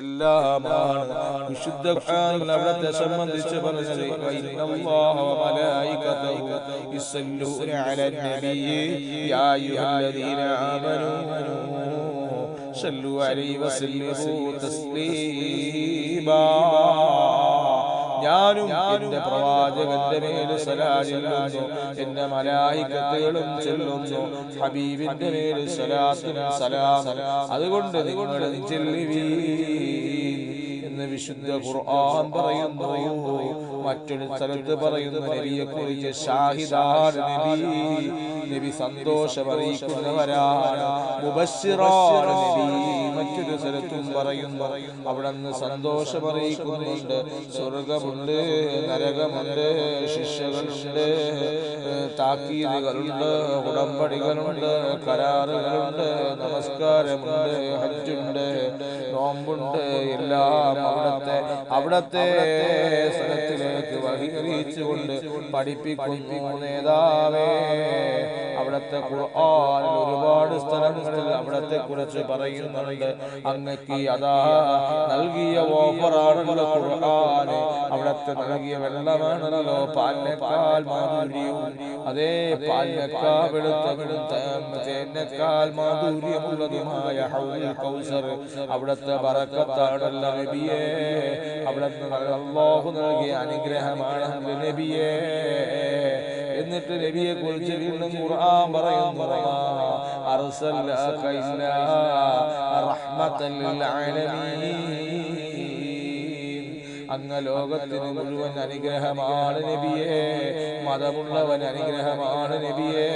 എല്ലാമാണ് വിശുദ്ധ ഖുർആനിൽ അവിടത്തെ സംബന്ധിച്ച് പറഞ്ഞത് ഇന്നല്ലാഹ വ മലായികതഹു യുസല്ലൂന അലൻ നബിയ്യി യാ അയ്യുഹല്ലദീന ആമനൂ സല്ലു അലൈഹി വസല്ലിമു തസ്ലീമാ. ഞാനും എന്റെ പ്രവാചകന്റെ മേൽ സലാത്ത് ചൊല്ലുന്നു, എന്റെ മലായികത്തുകളും ചൊല്ലുന്നു ഹബീബിന്റെ മേൽ സലാത്തും സലാമും. അതുകൊണ്ട് നിങ്ങൾ ചൊല്ലുവീൻ എന്ന് വിശുദ്ധ ഖുർആൻ പറയുന്നു. മറ്റൊരു സ്ഥലത്ത് പറയുന്നു നബിയെക്കുറിച്ച് ഷാഹിദാൻ നബി, നബി സന്തോഷം അറിയിക്കുന്നവരാണ്, മുബശ്ശിറാൻ നബി. മറ്റൊരു സ്ഥലത്തും പറയുന്നു അവിടുന്ന് സന്തോഷം അറിയിക്കുന്നുണ്ട്. സ്വർഗമുണ്ട്, നരകമുണ്ട്, ശിക്ഷകളുണ്ട്, താക്കീതുകളുണ്ട്, ഉടമ്പടികളുണ്ട്, കരാറുകളുണ്ട്, നമസ്കാരമുണ്ട്, ഹജ്ജുണ്ട്, നോമ്പുണ്ട്. എല്ലാം അവിടത്തെ സ്ഥലത്തിലേക്ക് വഹി അറിയിച്ചുകൊണ്ട് പഠിപ്പിക്കുന്നു നേതാവേ. അവിടത്തെ ഖുർആനിൽ ഒരുപാട് സ്ഥലങ്ങളിൽ അവിടത്തെ കുറിച്ച് പറയുന്നുണ്ട്. അങ്ങക്ക് അതാ നൽകിയ ഓഫറാണല്ലോ ഖുർആൻ, അവിടത്തെ നൽകിയ വെള്ളമാണല്ലോ പാലിനേക്കാൾ മാധുര്യവും, അതേ പാലിനേക്കാൾ വെളുത്തവനും തേനേക്കാൾ മാധുര്യമുള്ളതുമായ ഹൗദുൽ കൗസർ അവിടത്തെ ബറക്കത്താണല്ലോ നബിയേ. അവിടുന്ന് അല്ലാഹു നൽകിയ അനുഗ്രഹമാണ് നബിയേ. എന്നിട്ട് നബിയെ കുറിച്ച് വീണ്ടും ഖുർആൻ പറയുന്നു അർസൽനാക ഇല്ലാ റഹ്മത്തൻ ലിൽ ആലമീൻ. അങ്ങ് ലോകത്തിന് മുഴുവൻ അനുഗ്രഹമാണ് നബിയേ. മതമുള്ളവൻ അനുഗ്രഹമാണ് നബിയേ,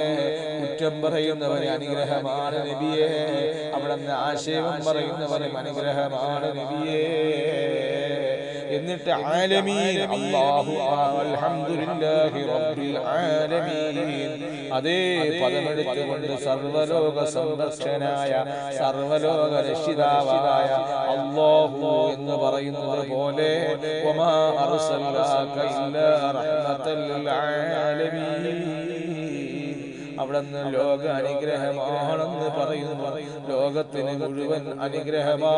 കുറ്റം പറയുന്നവൻ അനുഗ്രഹമാണ് നബിയേ, അവിടുന്ന് ആശയം പറയുന്നവനും അനുഗ്രഹമാണ് നബിയേ. എന്നിട്ട് ആലമീൻ അല്ലാഹു അൽഹംദുലില്ലാഹി റബ്ബിൽ ആലമീൻ, അതേ പദമെടുത്തുകൊണ്ട് സർവലോക സംരക്ഷകനായ സർവലോക രക്ഷിതാവായ അല്ലാഹു എന്ന് പറയുന്നത് പോലെ വമാ അർസൽനാക ഇല്ലാ റഹ്മത്തൻ ലിൽ ആലമീൻ. അവിടുന്ന് ലോക അനുഗ്രഹമാണെന്ന് പറയുന്നു. ലോകത്തിന് മുഴുവൻ അനുഗ്രഹമാ,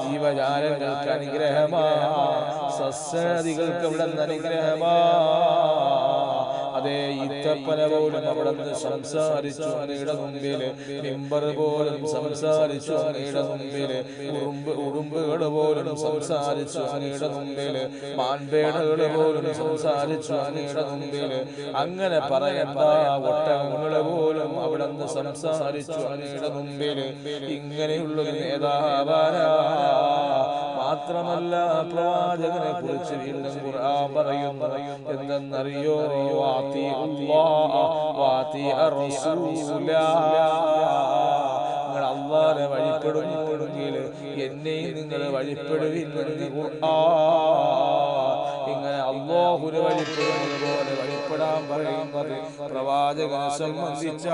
ജീവജാലങ്ങൾക്ക് അനുഗ്രഹമാ, സസ്യാദികൾക്ക് അവിടുന്ന് അനുഗ്രഹമാ. അതേ ഈത്തപ്പന പോലും അവിടുന്ന് സംസാരിച്ചു അങ്ങയുടെ മുമ്പില്, മിമ്പർ പോലും സംസാരിച്ചു അങ്ങയുടെ മുമ്പില്, ഉറുമ്പുകൾ പോലും സംസാരിച്ചു അങ്ങയുടെ മുമ്പില്, മാൻപേടകൾ പോലും സംസാരിച്ചു അങ്ങയുടെ മുമ്പില്. അങ്ങനെ പറയണ്ട ഒട്ടകങ്ങള് പോലും അവിടുന്ന് സംസാരിച്ചു അങ്ങയുടെ മുമ്പില്. ഇങ്ങനെയുള്ളൊരു നേതാവാനാ. മാത്രമല്ല പ്രവാചകനെ കുറിച്ച് വീണ്ടും ഖുർആൻ പറയുന്നു എന്തെന്നറിയോ? നിങ്ങൾ അല്ലാഹുവിനെ വഴിപ്പെടുന്നുവെങ്കിൽ എന്നെയും നിങ്ങൾ വഴിപ്പെടുവിൻ. ഇങ്ങനെ അല്ലാഹുവിനെ വഴിപ്പെടുന്നത് പോലെ വഴിപ്പെടാൻ പറയുന്നത് പ്രവാചകനെ സംബന്ധിച്ച,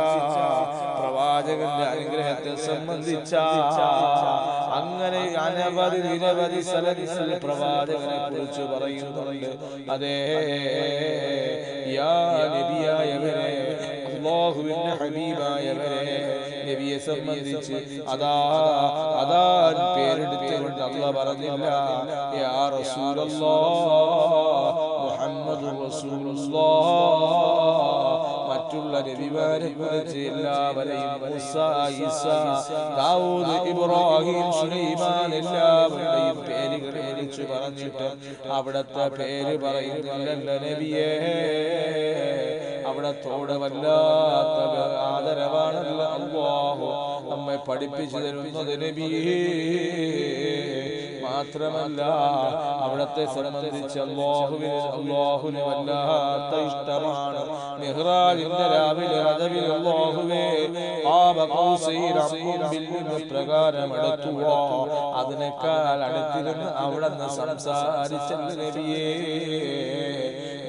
പ്രവാചകന്റെ അനുഗ്രഹത്തെ സംബന്ധിച്ച. അങ്ങനെ അനവധി നിരവധി സ്ഥലങ്ങളിൽ പ്രവാചകനെ കുറിച്ച് പറയുന്നുണ്ട്. അതേ യാ നബിയായവരെ, അല്ലാഹുവിന്റെ ഹബീബായവരെ, നബിയെ സംബന്ധിച്ച് അതാ പേരെടുത്തുകൊണ്ട് അല്ലാഹു പറഞ്ഞില്ല യാ റസൂലല്ലാഹ് മുഹമ്മദുർ റസൂലുള്ളാഹ്. മറ്റുള്ള നബിമാരെ കുറിച്ച് എല്ലാവരെയും മൂസ, ഈസ, ദാവൂദ്, ഇബ്രാഹിം, സുലൈമാൻ എല്ലാവരുടെയും പേരുകളെ വിളിച്ചു പറഞ്ഞിട്ട് അവിടത്തെ പേര് പറയുന്നില്ലല്ലോ നബിയേ. അവിടത്തോട് വല്ലാത്ത ആദരവാണല്ലോ അല്ലാഹു നമ്മെ പഠിപ്പിച്ചു തരുന്നത് നബിയേ. മാത്രമല്ല അവിടത്തെ സംബന്ധിച്ച് അല്ലാഹുവിന് വല്ലാത്ത ഇഷ്ടമാണ്. മിഹ്റാജിന്റെ രാവിലെ അദബിൽ അല്ലാഹുവേ പ്രകാരം അടുത്തുവോ അതിനേക്കാൾ അടുത്തിരുന്ന് അവിടുന്ന് സംസാരിച്ച നബിയേ.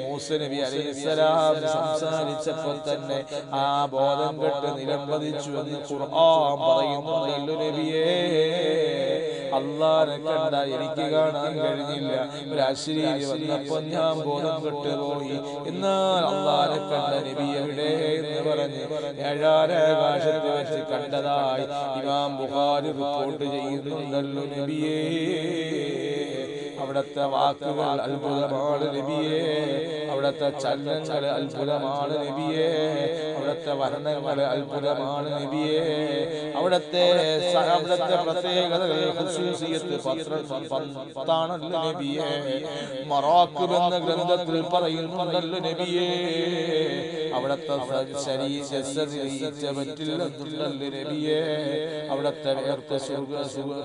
മൂസ നബി അലൈഹിസ്സലാം സംസാരിച്ചപ്പോൾ തന്നെ ആ ബോധം കെട്ട് നിലംപതിച്ചു എന്ന് ഖുർആൻ പറയുന്നുണ്ടല്ലോ നബിയേ. അള്ളാനെ കണ്ട എനിക്ക് കാണാൻ കഴിഞ്ഞില്ല. ഒരു അശ്ലീലി വന്നപ്പോൾ ഞാൻ ബോധം കെട്ടുപോയി. എന്നാൽ അള്ളാനെ കണ്ട നബി എവിടെ എന്ന് പറഞ്ഞ് ഏഴാകാശത്ത് വെച്ച് കണ്ടതായി ഇമാം ബുഖാരി റിപ്പോർട്ട് ചെയ്യുന്നുണ്ടല്ലോ നബിയേ. അവിടുത്തെ വാക്കുകൾ അത്ഭുതമാണ് നബിയേ, അവിടുത്തെ ചലനങ്ങൾ അത്ഭുതമാണ് നബിയേ, അവിടുത്തെ വർണ്ണങ്ങൾ അത്ഭുതമാണ് നബിയേ, അവിടുത്തെ പ്രത്യേകതകൾ പത്താണല്ലോ നബിയേ. മറാഖിബ് എന്ന ഗ്രന്ഥത്തിൽ പറയുന്നുണ്ടല്ലോ നബിയേ. അവിടുത്തെ പറ്റില്ലെന്നുണ്ടല്ലോ നബിയേ. അവിടുത്തെ വേർത്ത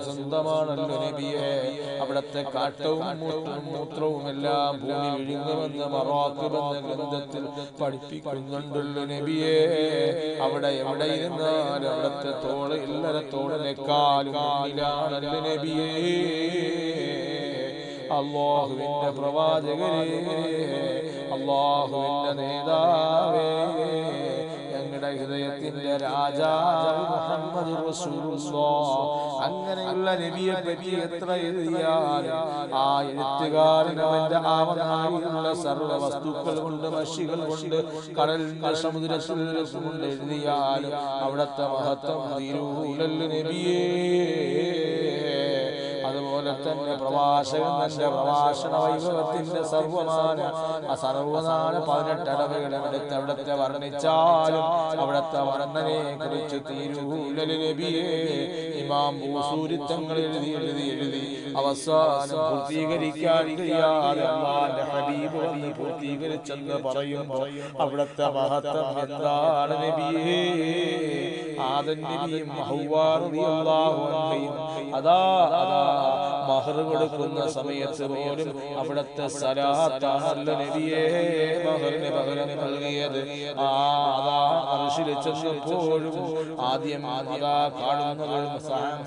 സ്വന്തമാണല്ലോ നബിയേ. അവിടുത്തെ കാട്ടവും മൂത്രവും എല്ലാം ഭൂമി വിഴുങ്ങുമെന്ന് മറാഖിബ് എന്ന ഗ്രന്ഥത്തിൽ പഠിപ്പിക്കുന്നുണ്ടല്ലോ നബിയേ. അവിടെ എവിടെ ഇരുന്നാലും അവിടുത്തെ തോള് എല്ലാരെ തോളിനേക്കാളും മുന്നിലാണല്ലോ നബിയേ. അല്ലാഹുവിന്റെ പ്രവാചകരേ, അല്ലാഹുവിന്റെ നേതാവേ, ഞങ്ങളുടെ ഹൃദയത്തിന്റെ രാജാവ് മുഹമ്മദ് റസൂലുള്ളാഹ്. അങ്ങനെയുള്ള നബിയെ പറ്റി എത്ര എഴുതിയാലും ആ എഴുത്തുകാരൻ അവന്റെ ആവനായുള്ള സർവ്വ വസ്തുക്കൾ കൊണ്ട്, മഷികൾ കൊണ്ട്, കടലിന്റെ സമുദ്രത്തിൽ കൊണ്ട് എഴുതിയാലും അവിടുത്തെ മഹത്വം തീരൂലല്ലോ നബിയേ. അതുപോലെ തന്നെ പ്രവാചകൻ തന്റെ പ്രഭാഷണ വൈഭവത്തിന്റെ സർവമാന 18 അടവുകളെടുത്ത് അവിടുത്തെ വർണ്ണിച്ചാലും അവിടുത്തെ വർണ്ണനെ കുറിച്ച് തീരൂലല്ലോ നബിയേ. ഇമാം ബൂസൂരി തങ്ങൾ എഴുതി അവസാനം പൂർത്തീകരിക്കാൻ കഴിയാതെ അല്ലാഹുവിന്റെ ഹബീബ് വന്ന് പൂർത്തീകരിച്ചെന്ന് പറയുമ്പോൾ അവിടുത്തെ മഹത്വം എന്താണ് നബിയേ. ആദം നബിയും ഹവ്വാ റളിയല്ലാഹു അൻഹയും അതാ മഹർ കൊടുക്കുന്ന സമയത്ത് പോലും അവിടുത്തെ സലാത്താണല്ലോ നബിയേ മഹറിന് പകരം നൽകിയത്. അർശിൽ ചെന്നപ്പോഴും ആദ്യം അതാ കാണുന്നത്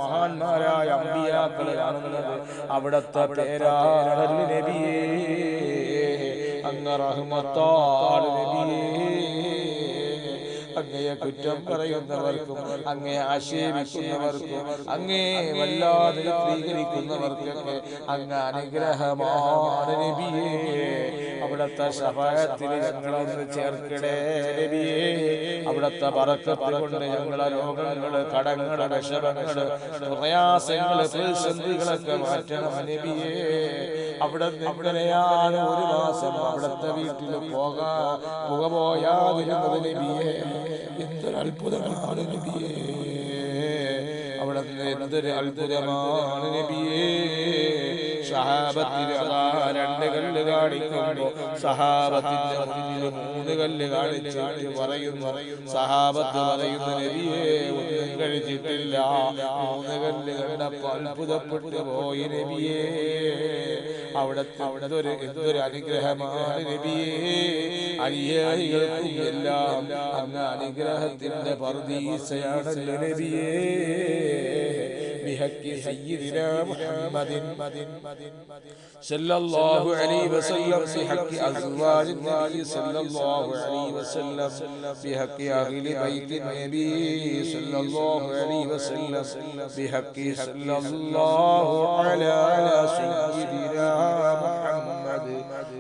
മഹാന്മാരായ അമ്പിയാക്കളെ കാണുന്നത് അവിടുത്തെ പേരാണല്ലോ നബിയേ. അങ്ങ് റഹ്മത്താണ് നബിയേ. അങ്ങയെ കുറ്റം പറയുന്നവർക്കും അങ്ങയെ ആക്ഷേപിക്കുന്നവർക്കും അങ്ങേ വല്ലാതെ ചിത്രീകരിക്കുന്നവർക്കൊക്കെ അങ്ങ് അനുഗ്രഹമാണ് നബിയേ. അവിടുത്തെ ശഫാഅത്തിൽ ഞങ്ങളൊന്ന് ചേർക്കണേ നബിയേ. അവിടുത്തെ ബറക്കത്ത് കൊണ്ട് ഞങ്ങളെ രോഗങ്ങള്, കടങ്ങള്, വിഷമങ്ങള്, പ്രയാസങ്ങള്, പ്രതിസന്ധികളൊക്കെ മാറ്റണം നബിയേ. അവിടെ എങ്ങനെയാണ് ഒരു മാസം അവിടുത്തെ വീട്ടിൽ പുക പോയാതിരുന്നത് നബിയേ. എന്തൊരു അത്ഭുതമാണ് നബിയേ. അവിടെ എന്തൊരു അത്ഭുതമാണ് നബിയേ. സഹാബത്തിന് അതാ 2 കല്ല് കാണിക്കുമ്പോ സഹാബത്തിന്റെ മുന്നിൽ 3 കല്ല് കാണിച്ചിട്ട് പറയുന്നു, സഹാബത്ത് പറയുന്നു നബിയേ ഒന്നും കഴിച്ചിട്ടില്ല. 3 കല്ല് കണ്ടപ്പോ അത്ഭുതപ്പെട്ടു പോയി നബിയേ. അവിടുത്തെ എന്തൊരു അനുഗ്രഹമാണ് നബിയേ. അനുയായികൾക്കും എല്ലാം അങ്ങ് അനുഗ്രഹത്തിന്റെ പർദീസയാണല്ലോ നബിയേ. بحق سيدنا محمد صلى الله عليه وسلم، بحق أزواج النبي صلى الله عليه وسلم، بحق أهل بيت النبي صلى الله عليه وسلم، بحق صلى الله على سيدنا محمد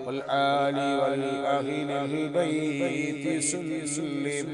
والآل والأهل البيت سلم.